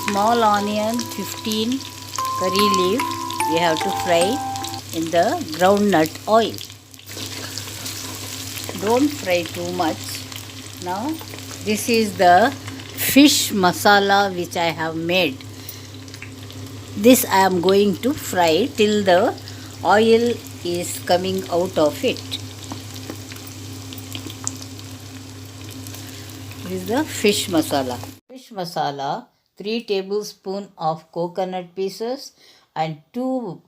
small onion, 15 curry leaf, we have to fry in the groundnut oil. Don't fry too much. Now this is the fish masala which I have made. This I am going to fry till the oil is coming out of it. This is the fish masala. Fish masala, 3 tablespoons of coconut pieces and 2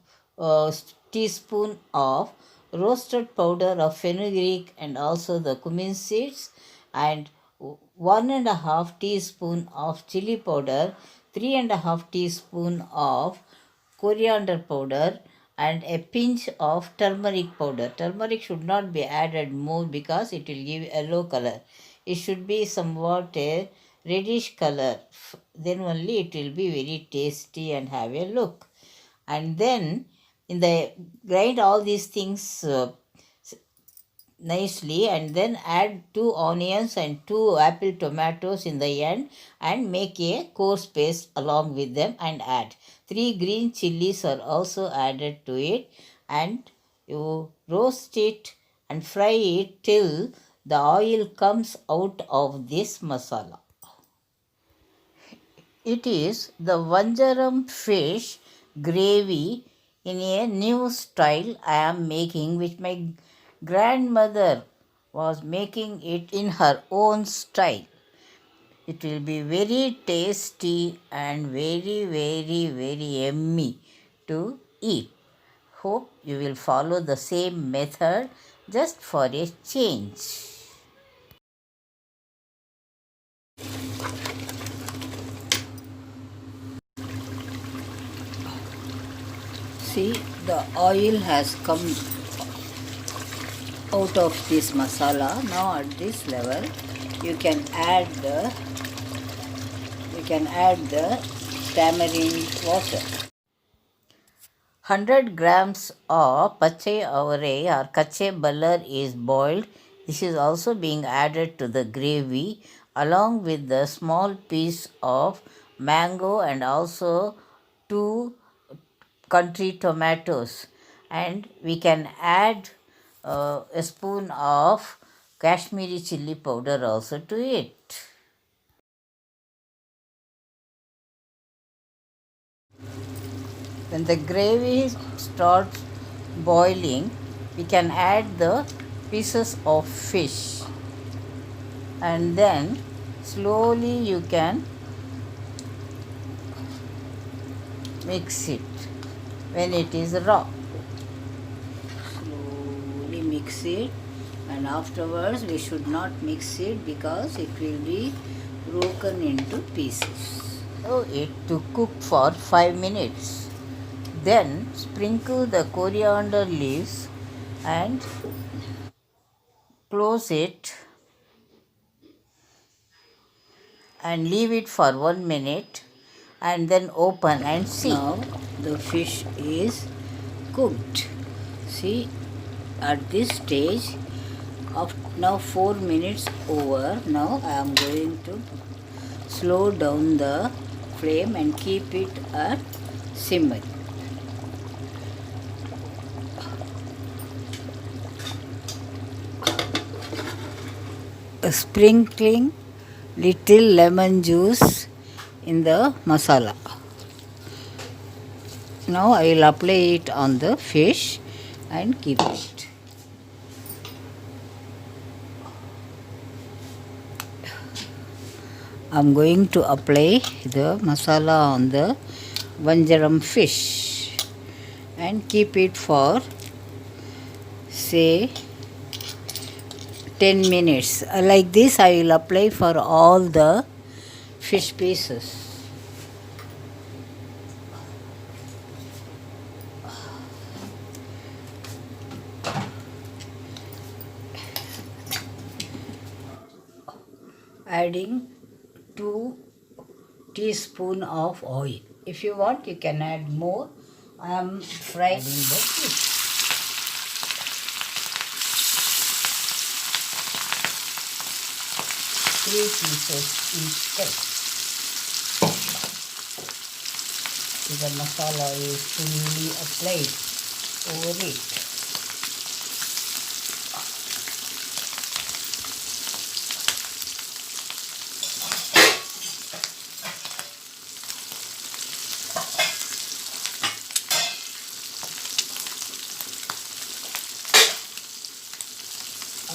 teaspoons of roasted powder of fenugreek and also the cumin seeds, and 1.5 teaspoon of chili powder, 3.5 teaspoon of coriander powder, and a pinch of turmeric powder. Turmeric should not be added more because it will give yellow color. It should be somewhat a reddish color. Then only it will be very tasty and have a look. And then in the grind all these things nicely, and then add 2 onions and 2 apple tomatoes in the end and make a coarse paste along with them, and add 3 green chilies are also added to it, and you roast it and fry it till the oil comes out of this masala. It is the Vanjaram fish gravy in a new style I am making, which my grandmother was making it in her own style. It will be very tasty and very, very, very yummy to eat. Hope you will follow the same method just for a change. See, the oil has come out of this masala. Now at this level you can add the tamarind water. 100 grams of pache avare or kache balar is boiled. This is also being added to the gravy along with the small piece of mango and also 2 country tomatoes, and we can add a spoon of Kashmiri chili powder also to it. When the gravy starts boiling, we can add the pieces of fish, and then slowly you can mix it when it is raw. Slowly mix it, and afterwards we should not mix it because it will be broken into pieces. So it to cook for 5 minutes. Then sprinkle the coriander leaves and close it and leave it for 1 minute, and then open and see. Now the fish is cooked. See, at this stage of now 4 minutes over. Now I am going to slow down the flame and keep it at simmer. Sprinkling little lemon juice in the masala. Now I will apply it on the fish and keep it. I am going to apply the masala on the Vanjaram fish and keep it for say 10 minutes. Like this I will apply for all the fish pieces. Adding 2 teaspoons of oil. If you want, you can add more. I am frying the fish. Three pieces each type. the masala is fully applied over it. A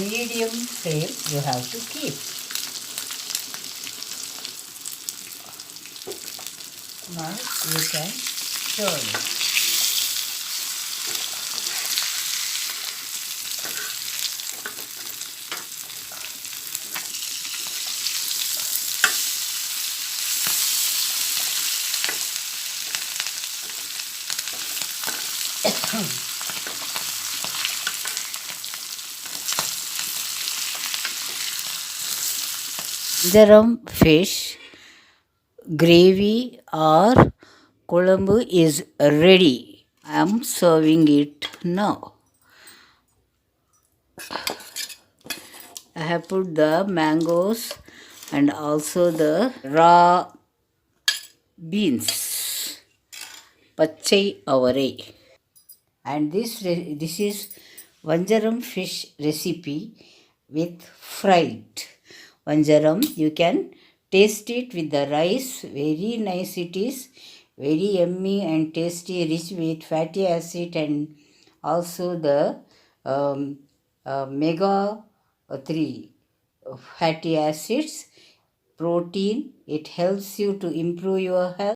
medium flame you have to keep. Now you can stir it. Vanjaram fish gravy or kolambu is ready. I am serving it now. I have put the mangoes and also the raw beans, pachai avarai. And this is Vanjaram fish recipe with fried Vanjaram. You can taste it with the rice. Very nice it is. Very yummy and tasty, rich with fatty acid and also the omega 3 fatty acids, protein. It helps you to improve your health.